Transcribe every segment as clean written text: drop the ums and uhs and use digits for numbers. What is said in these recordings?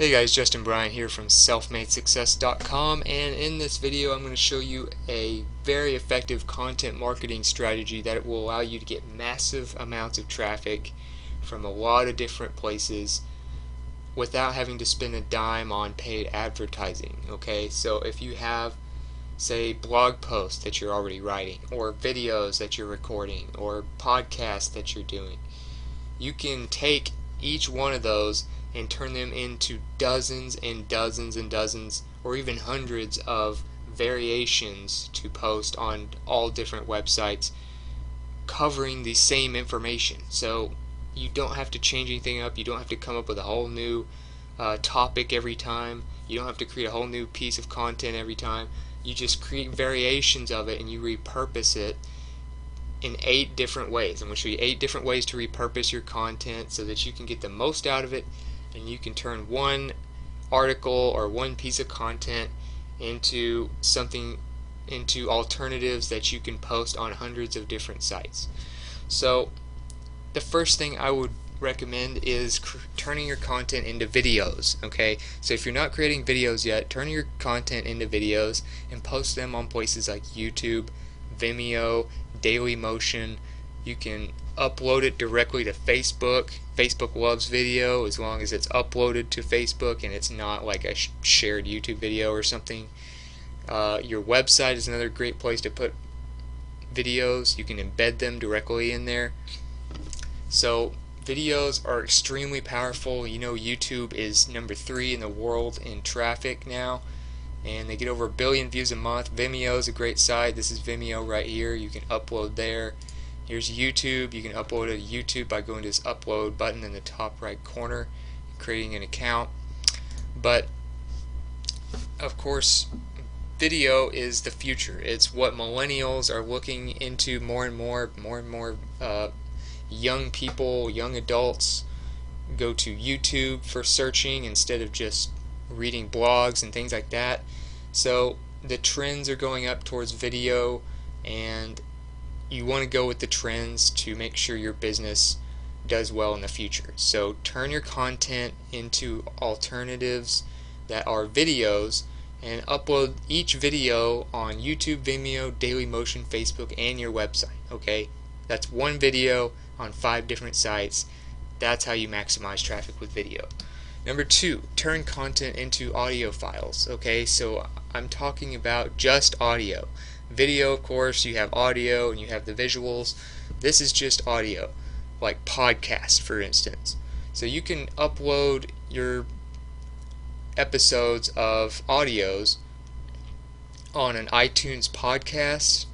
Hey guys, Justin Bryant here from selfmadesuccess.com, and in this video I'm going to show you a very effective content marketing strategy that will allow you to get massive amounts of traffic from a lot of different places without having to spend a dime on paid advertising. Okay, so if you have, say, blog posts that you're already writing, or videos that you're recording, or podcasts that you're doing, you can take each one of those and turn them into dozens and dozens and dozens, or even hundreds of variations to post on all different websites covering the same information. So you don't have to change anything up. You don't have to come up with a whole new topic every time. You don't have to create a whole new piece of content every time. You just create variations of it and you repurpose it in 8 different ways. I'm going to show you 8 different ways to repurpose your content so that you can get the most out of it, and you can turn one article or one piece of content into alternatives that you can post on hundreds of different sites. So the first thing I would recommend is turning your content into videos. Okay, so if you're not creating videos yet, turn your content into videos and post them on places like YouTube, Vimeo, Dailymotion. You can upload it directly to Facebook. Facebook loves video as long as it's uploaded to Facebook and it's not like a shared YouTube video or something. Your website is another great place to put videos. You can embed them directly in there. So videos are extremely powerful. You know, YouTube is number 3 in the world in traffic now, and they get over 1 billion views a month. Vimeo is a great site. This is Vimeo right here. You can upload there. Here's YouTube. You can upload it to YouTube by going to this upload button in the top right corner, creating an account. But of course, video is the future. It's what millennials are looking into more and more. Young people, young adults go to YouTube for searching instead of just reading blogs and things like that. So the trends are going up towards video, and you want to go with the trends to make sure your business does well in the future. So turn your content into alternatives that are videos and upload each video on YouTube, Vimeo, Dailymotion, Facebook, and your website. Okay, that's one video on 5 different sites. That's how you maximize traffic with video. Number 2, turn content into audio files. Okay, so I'm talking about just audio. Video, of course, you have audio and you have the visuals. This is just audio, like podcasts, for instance. So you can upload your episodes of audios on an iTunes podcast,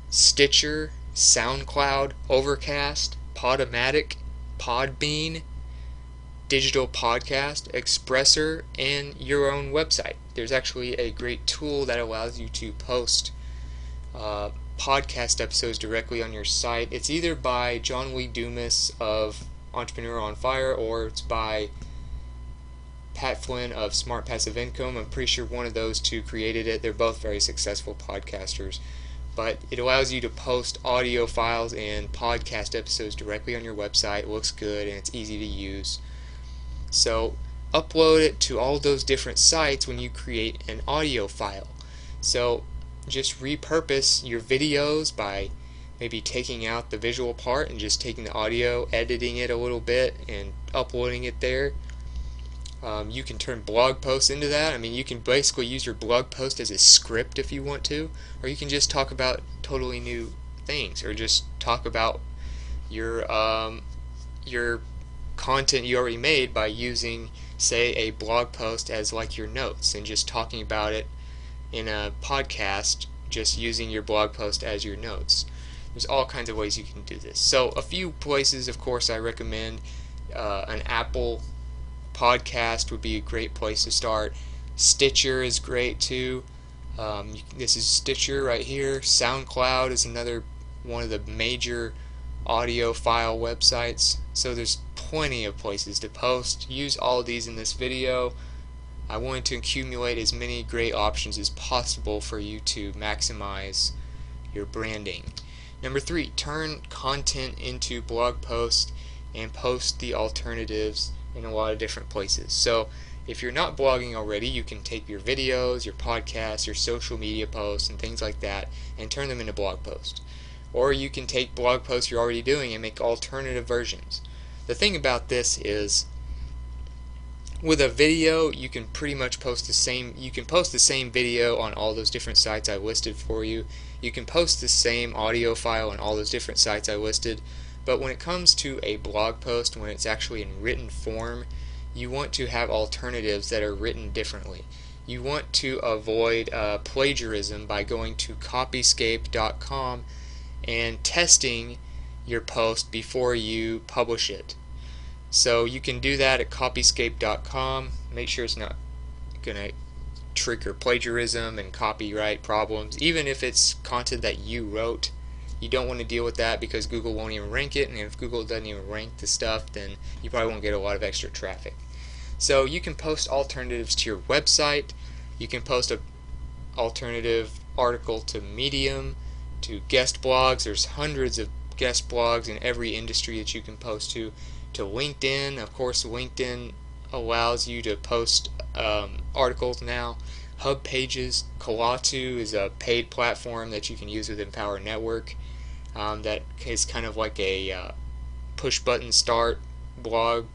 Stitcher, Soundcloud, Overcast, Podomatic, Podbean, Digital Podcast, Expressr, and your own website. There's actually a great tool that allows you to post podcast episodes directly on your site. It's either by John Lee Dumas of Entrepreneur on Fire, or it's by Pat Flynn of Smart Passive Income. I'm pretty sure one of those two created it. They're both very successful podcasters. But it allows you to post audio files and podcast episodes directly on your website. It looks good and it's easy to use. So upload it to all those different sites when you create an audio file. So just repurpose your videos by maybe taking out the visual part and just taking the audio, editing it a little bit, and uploading it there. You can turn blog posts into that. I mean, you can basically use your blog post as a script if you want to, or you can just talk about totally new things, or just talk about your content you already made by using, say, a blog post as like your notes, and just talking about it in a podcast, just using your blog post as your notes. There's all kinds of ways you can do this. So a few places, of course, I recommend an Apple podcast would be a great place to start. Stitcher is great too. This is Stitcher right here. SoundCloud is another one of the major audio file websites. So there's plenty of places to post. Use all of these in this video. I wanted to accumulate as many great options as possible for you to maximize your branding. Number 3, turn content into blog posts and post the alternatives in a lot of different places. So if you're not blogging already, you can take your videos, your podcasts, your social media posts, and things like that, and turn them into blog posts. Or you can take blog posts you're already doing and make alternative versions. The thing about this is, with a video, you can pretty much post the same. You can post the same video on all those different sites I listed for you. You can post the same audio file on all those different sites I listed. But when it comes to a blog post, when it's actually in written form, you want to have alternatives that are written differently. You want to avoid plagiarism by going to copyscape.com and testing your post before you publish it. So you can do that at copyscape.com. Make sure it's not going to trigger plagiarism and copyright problems. Even if it's content that you wrote, you don't want to deal with that because Google won't even rank it, and if Google doesn't even rank the stuff, then you probably won't get a lot of extra traffic. So you can post alternatives to your website. You can post an alternative article to Medium, to guest blogs. There's hundreds of guest blogs in every industry that you can post to LinkedIn. Of course, LinkedIn allows you to post articles now. Hubpages, Kalatu is a paid platform that you can use with Empower Network. That is kind of like a push-button start blog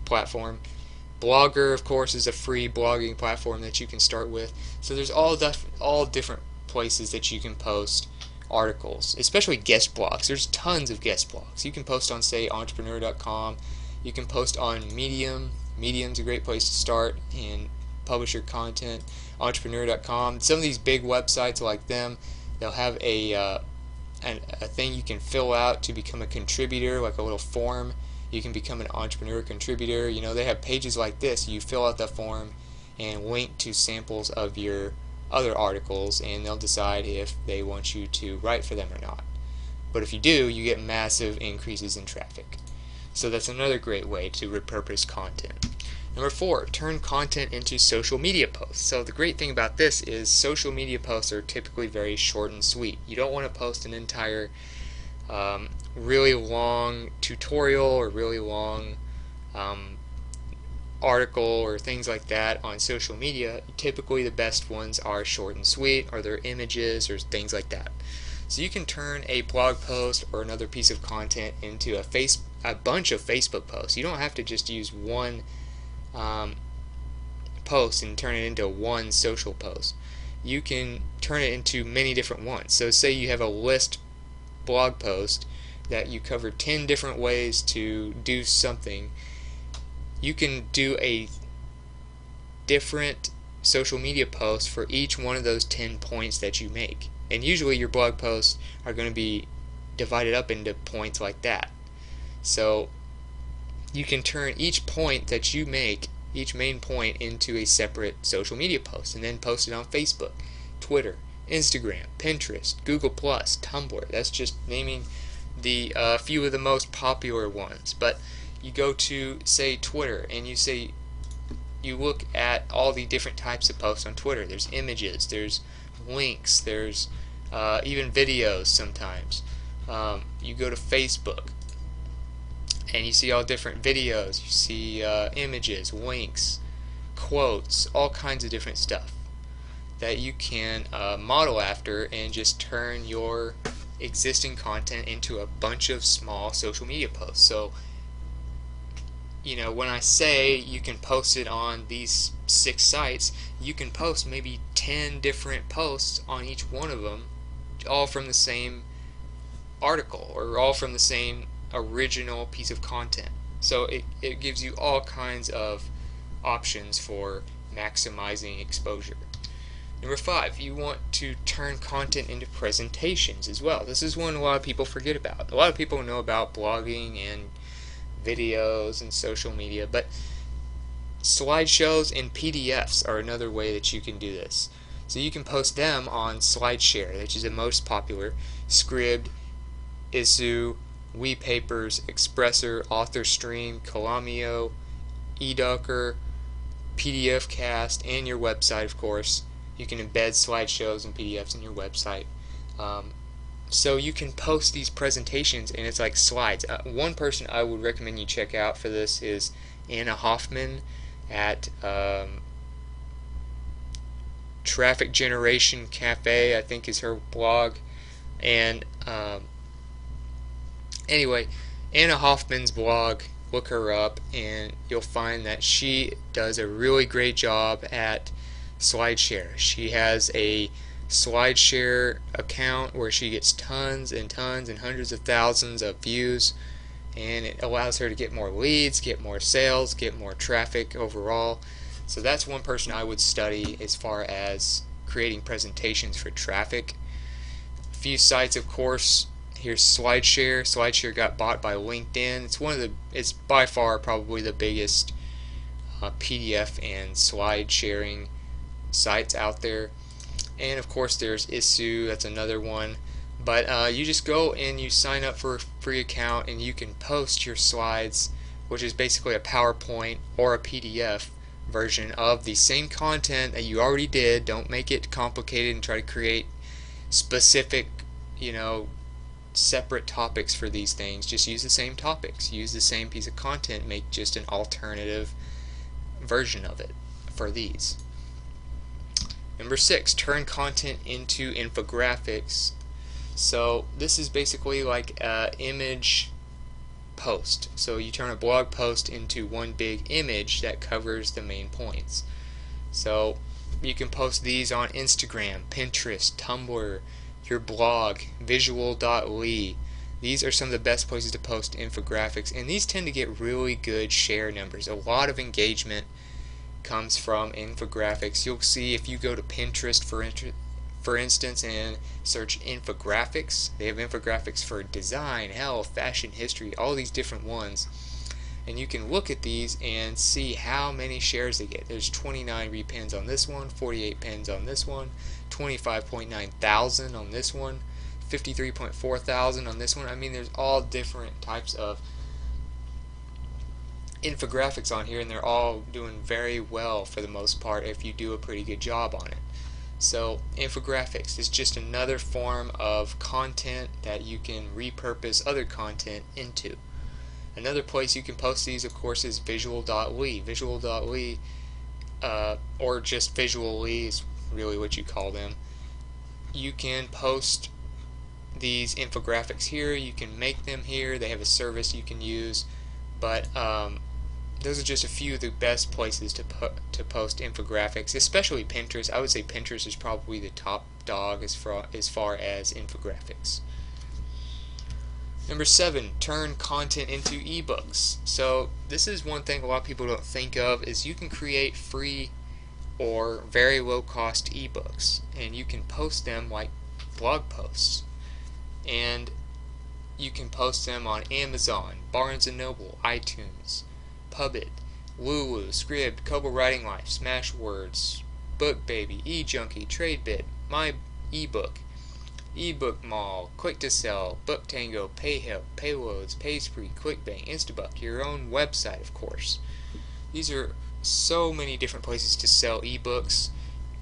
platform. Blogger, of course, is a free blogging platform that you can start with. So there's all different places that you can post articles, especially guest blogs. There's tons of guest blogs. You can post on, say, entrepreneur.com. You can post on Medium. Medium's a great place to start and publish your content. Entrepreneur.com. Some of these big websites like them, they'll have a thing you can fill out to become a contributor, like a little form. You can become an entrepreneur contributor. You know, they have pages like this. You fill out the form and link to samples of your other articles, and they'll decide if they want you to write for them or not. But if you do, you get massive increases in traffic. So that's another great way to repurpose content. Number 4, turn content into social media posts. So the great thing about this is social media posts are typically very short and sweet. You don't want to post an entire really long tutorial or really long article or things like that on social media. Typically the best ones are short and sweet, or they're images or things like that. So you can turn a blog post or another piece of content into a bunch of Facebook posts. You don't have to just use one post and turn it into one social post. You can turn it into many different ones. So say you have a list blog post that you cover 10 different ways to do something. You can do a different social media post for each one of those 10 points that you make. And usually your blog posts are going to be divided up into points like that. So you can turn each point that you make, each main point, into a separate social media post and then post it on Facebook, Twitter, Instagram, Pinterest, Google+, Tumblr. That's just naming the few of the most popular ones. But you go to, say, Twitter, and you look at all the different types of posts on Twitter. There's images, there's links, there's even videos sometimes. You go to Facebook, and you see all different videos. You see images, links, quotes, all kinds of different stuff that you can model after and just turn your existing content into a bunch of small social media posts. So, you know, when I say you can post it on these 6 sites, you can post maybe 10 different posts on each one of them, all from the same article or all from the same original piece of content. So it gives you all kinds of options for maximizing exposure. Number 5, you want to turn content into presentations as well. This is one a lot of people forget about. A lot of people know about blogging and videos and social media, but slideshows and PDFs are another way that you can do this. So you can post them on Slideshare, which is the most popular. Scribd, Issuu, Wepapers, Expressr, Authorstream, Calameo, Edocr, PDFCast, and your website, of course. You can embed slideshows and PDFs in your website. So you can post these presentations and it's like slides. One person I would recommend you check out for this is Anna Hoffman at Traffic Generation Cafe, I think is her blog. And anyway, Anna Hoffman's blog, look her up and you'll find that she does a really great job at Slideshare. She has a Slideshare account where she gets tons and tons and hundreds of thousands of views, and it allows her to get more leads, get more sales, get more traffic overall. So that's one person I would study as far as creating presentations for traffic. A few sites, of course. Here's Slideshare. Slideshare got bought by LinkedIn. It's by far probably the biggest PDF and slide sharing sites out there. And of course there's Issuu, that's another one. But you just go and you sign up for a free account and you can post your slides, which is basically a PowerPoint or a PDF version of the same content that you already did. Don't make it complicated and try to create specific, separate topics for these things. Just use the same topics, use the same piece of content, make just an alternative version of it for these. Number 6, turn content into infographics. So this is basically like an image post. So you turn a blog post into one big image that covers the main points. So you can post these on Instagram, Pinterest, Tumblr, your blog, visual.ly. These are some of the best places to post infographics, and these tend to get really good share numbers. A lot of engagement comes from infographics. You'll see if you go to Pinterest for instance and search infographics, they have infographics for design, health, fashion, history, all these different ones, and you can look at these and see how many shares they get. There's 29 repins on this one, 48 pins on this one, 25.9 thousand on this one, 53.4 thousand on this one. I mean, there's all different types of infographics on here, and they're all doing very well for the most part if you do a pretty good job on it. So infographics is just another form of content that you can repurpose other content into. Another place you can post these, of course, is visual.ly. Visual.ly, or just Visual.ly is really what you call them. You can post these infographics here, you can make them here, they have a service you can use, but those are just a few of the best places to post infographics, especially Pinterest. I would say Pinterest is probably the top dog as far as infographics. Number 7, turn content into ebooks. So this is one thing a lot of people don't think of, is you can create free or very low cost ebooks, and you can post them like blog posts, and you can post them on Amazon, Barnes & Noble, iTunes, Pubit, Lulu, Scribd, Kobo Writing Life, Smashwords, BookBaby, eJunkie, TradeBit, My eBook, eBook Mall, Quick to Sell, BookTango, PayHelp, Payloads, PaySpree, Clickbank, Instabook, your own website, of course. These are so many different places to sell ebooks,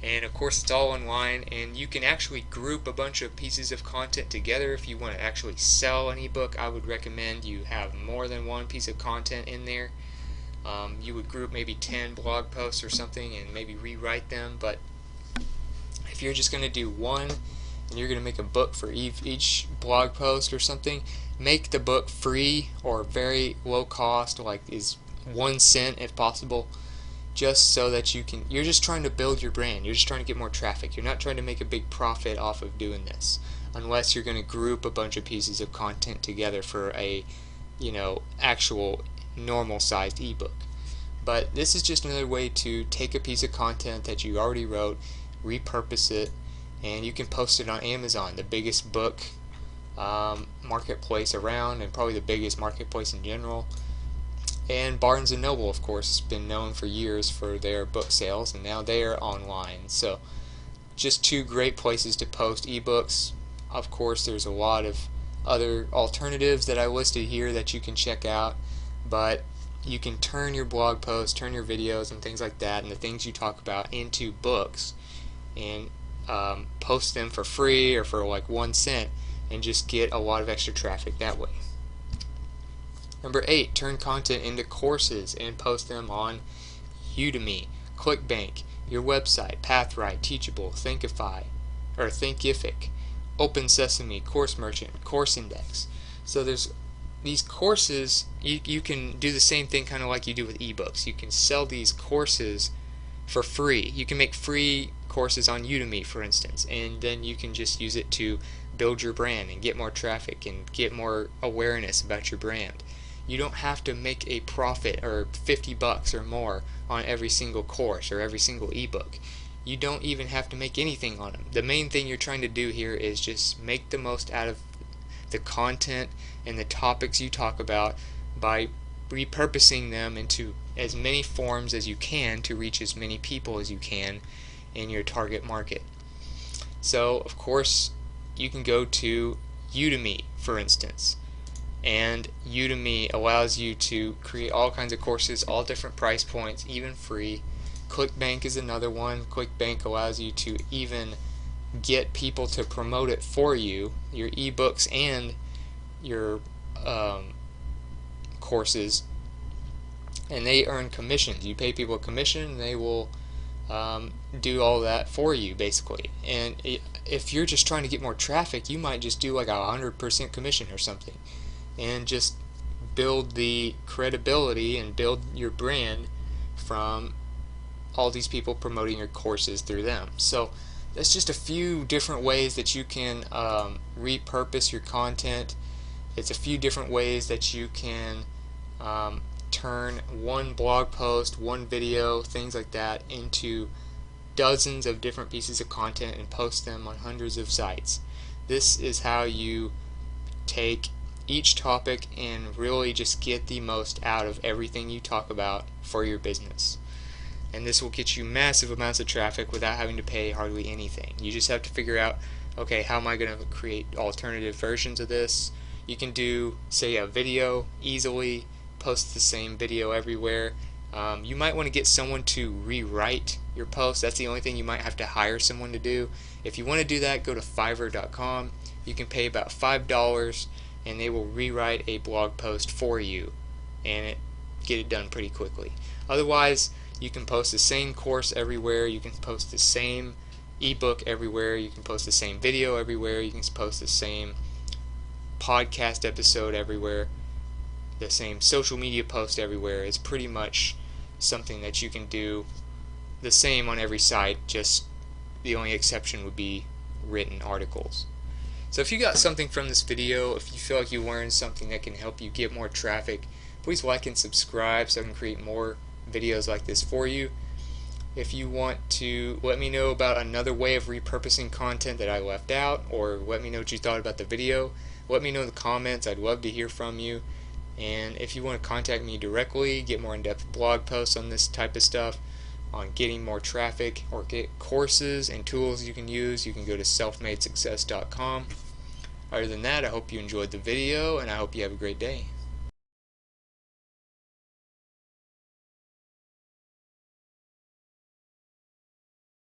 and of course it's all online, and you can actually group a bunch of pieces of content together. If you want to actually sell an ebook, I would recommend you have more than one piece of content in there. You would group maybe 10 blog posts or something and maybe rewrite them, but if you're just going to do one and you're going to make a book for each blog post or something, make the book free or very low cost, like is 1 cent if possible, just so that you're just trying to build your brand, you're just trying to get more traffic, you're not trying to make a big profit off of doing this, unless you're going to group a bunch of pieces of content together for a actual normal sized ebook. But this is just another way to take a piece of content that you already wrote, repurpose it, and you can post it on Amazon, the biggest book marketplace around, and probably the biggest marketplace in general. And Barnes & Noble, of course, has been known for years for their book sales, and now they are online. So just 2 great places to post ebooks. Of course, there's a lot of other alternatives that I listed here that you can check out, but you can turn your blog posts, turn your videos and things like that, and the things you talk about into books, and post them for free or for like 1 cent, and just get a lot of extra traffic that way. Number 8, turn content into courses and post them on Udemy, Clickbank, your website, Pathwright, Teachable, Thinkific, Open Sesame, Course Merchant, Course Index. So there's these courses. You can do the same thing kind of like you do with ebooks. You can sell these courses for free. You can make free courses on Udemy, for instance, and then you can just use it to build your brand and get more traffic and get more awareness about your brand. You don't have to make a profit or $50 or more on every single course or every single ebook. You don't even have to make anything on them. The main thing you're trying to do here is just make the most out of the content and the topics you talk about by repurposing them into as many forms as you can to reach as many people as you can in your target market. So, of course, you can go to Udemy, for instance. And Udemy allows you to create all kinds of courses, all different price points, even free. Clickbank is another one. Clickbank allows you to even get people to promote it for you, your ebooks and your courses, and they earn commissions. You pay people a commission, and they will do all that for you, basically. And if you're just trying to get more traffic, you might just do like 100% commission or something, and just build the credibility and build your brand from all these people promoting your courses through them. So that's just a few different ways that you can repurpose your content. It's a few different ways that you can turn one blog post, one video, things like that, into dozens of different pieces of content and post them on hundreds of sites. This is how you take each topic and really just get the most out of everything you talk about for your business. And this will get you massive amounts of traffic without having to pay hardly anything. You just have to figure out, okay, how am I going to create alternative versions of this? You can do, say, a video easily, post the same video everywhere. You might want to get someone to rewrite your post. That's the only thing you might have to hire someone to do. If you want to do that, go to Fiverr.com. You can pay about $5 and they will rewrite a blog post for you and get it done pretty quickly. Otherwise, you can post the same course everywhere. You can post the same ebook everywhere. You can post the same video everywhere. You can post the same podcast episode everywhere. The same social media post everywhere. It's pretty much something that you can do the same on every site, just the only exception would be written articles. So if you got something from this video, if you feel like you learned something that can help you get more traffic, please like and subscribe so I can create more videos like this for you. If you want to let me know about another way of repurposing content that I left out, or let me know what you thought about the video, let me know in the comments. I'd love to hear from you. And if you want to contact me directly, get more in-depth blog posts on this type of stuff, on getting more traffic, or get courses and tools you can use, you can go to selfmadesuccess.com. Other than that, I hope you enjoyed the video, and I hope you have a great day.